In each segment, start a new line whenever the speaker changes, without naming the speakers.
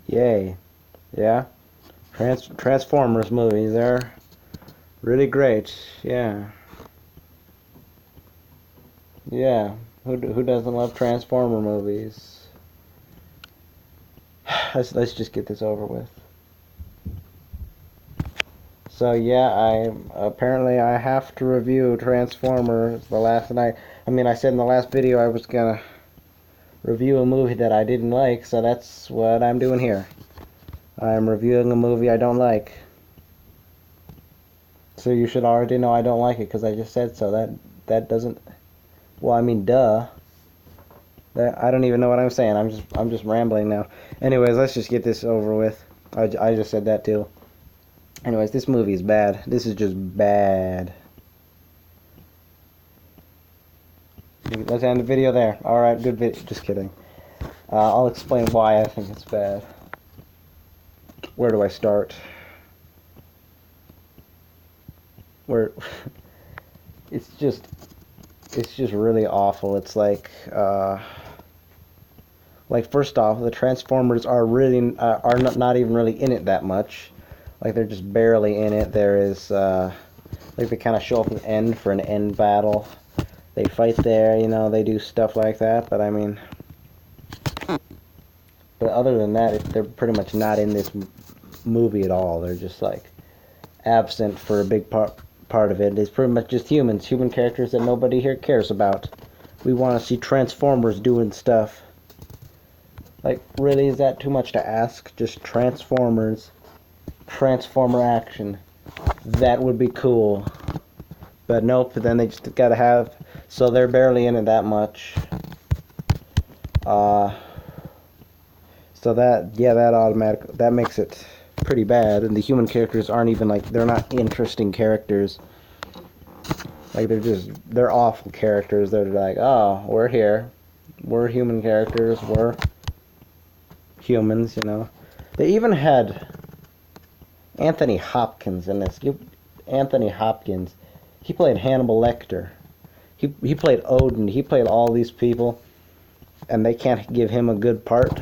Yay. Yeah. Transformers movies, they're really great. Yeah. Yeah. Who doesn't love Transformer movies? Let's just get this over with. So yeah, I have to review Transformers the last night. I mean, I said in the last video I was gonna review a movie that I didn't like, so that's what I'm doing here. I'm reviewing a movie I don't like. So you should already know I don't like it because I just said so. That doesn't. Well, I mean, duh. I don't even know what I'm saying. I'm just rambling now. Anyways, let's just get this over with. I just said that too. Anyways, this movie is bad. This is just bad. Let's end the video there. Alright, good video. Just kidding. I'll explain why I think it's bad. Where do I start? Where... it's just really awful. It's like first off, the Transformers are really are not even really in it that much. Like they're just barely in it. There is like they kind of show up at the end for an end battle. They fight there, you know, they do stuff like that, but I mean, but other than that, they're pretty much not in this movie at all. They're just like absent for a big part of it. It's pretty much just human characters that nobody here cares about. We want to see Transformers doing stuff. Like, really, is that too much to ask? Just Transformers, Transformer action. That would be cool. But nope, then they just gotta have, so they're barely in it that much. So that makes it pretty bad, and the human characters aren't even like, they're not interesting characters. Like they're awful characters. They're like, oh, we're here. We're human characters. We're humans, you know. They even had Anthony Hopkins in this. Anthony Hopkins. He played Hannibal Lecter. He played Odin. He played all these people, and they can't give him a good part.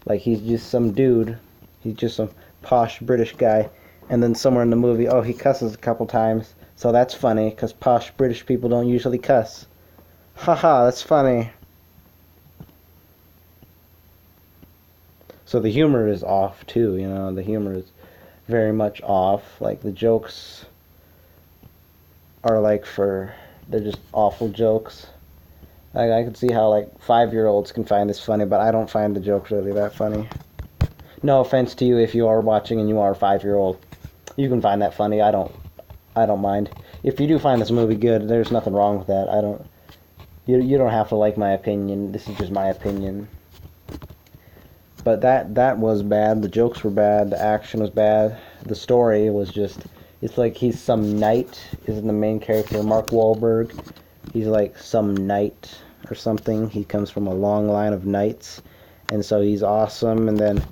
Like, he's just some dude. He's just some posh British guy. And then somewhere in the movie, oh, he cusses a couple times. So that's funny, because posh British people don't usually cuss. Haha, that's funny. So the humor is off, too, you know. The humor is very much off. Like, the jokes are like they're just awful jokes. I can see how, like, 5-year-olds can find this funny, but I don't find the jokes really that funny. No offense to you if you are watching and you are a 5-year-old. You can find that funny. I don't mind. If you do find this movie good, there's nothing wrong with that. You don't have to like my opinion. This is just my opinion. But that was bad. The jokes were bad. The action was bad. The story was just, it's like he's some knight, isn't the main character, Mark Wahlberg. He's like some knight or something. He comes from a long line of knights, and so he's awesome, and then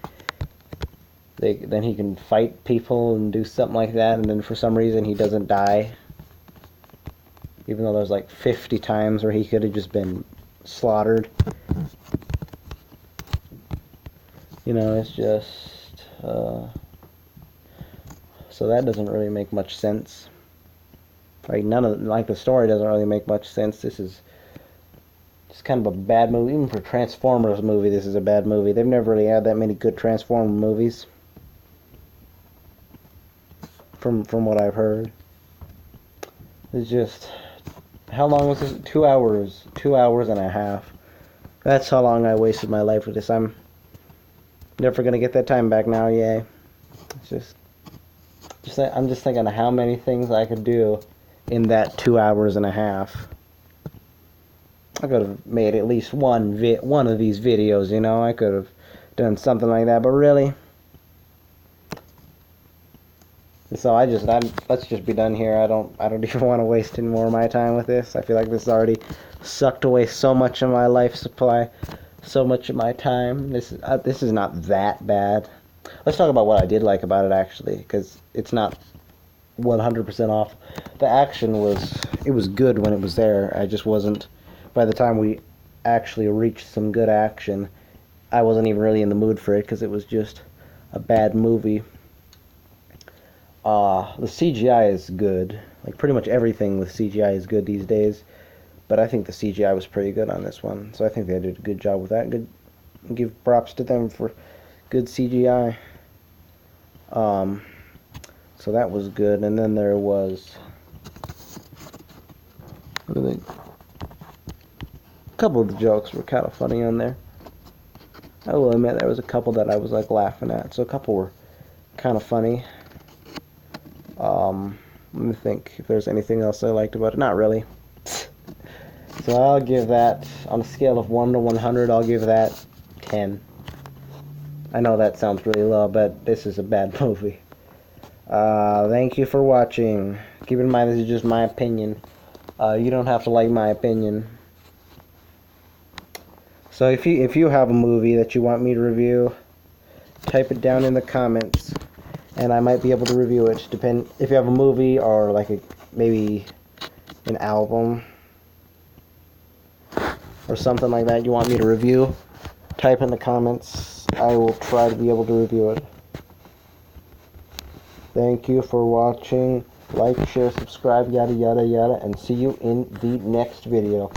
he can fight people and do something like that, and then for some reason he doesn't die. Even though there's like 50 times where he could have just been slaughtered. You know, it's just so that doesn't really make much sense. Like the story doesn't really make much sense. This is just kind of a bad movie. Even for Transformers movie, this is a bad movie. They've never really had that many good Transformer movies. From what I've heard. It's just, how long was this? 2 hours. 2 hours and a half. That's how long I wasted my life with this. I'm never gonna get that time back now, yay. It's just I'm just thinking of how many things I could do in that 2 hours and a half. I could have made at least one of these videos, you know. I could have done something like that, but really. So let's just be done here. I don't even want to waste any more of my time with this. I feel like this has already sucked away so much of my life supply, so much of my time. This is not that bad. Let's talk about what I did like about it, actually, because it's not 100% off. The action was good when it was there. I just wasn't, by the time we actually reached some good action, I wasn't even really in the mood for it because it was just a bad movie. The CGI is good. Like, pretty much everything with CGI is good these days. But I think the CGI was pretty good on this one. So I think they did a good job with that. Good, give props to them for good CGI. So that was good. And then there was a couple of the jokes were kind of funny on there. I will admit there was a couple that I was like laughing at. So a couple were kind of funny. Let me think if there's anything else I liked about it. Not really. So I'll give that, on a scale of 1 to 100, I'll give that 10. I know that sounds really low, but this is a bad movie. Thank you for watching. Keep in mind this is just my opinion. You don't have to like my opinion. So if you have a movie that you want me to review, type it down in the comments, and I might be able to review it. Depend if you have a movie or like maybe an album or something like that you want me to review, type in the comments. I will try to be able to review it. Thank you for watching. Like, share, subscribe, yada yada yada, and see you in the next video.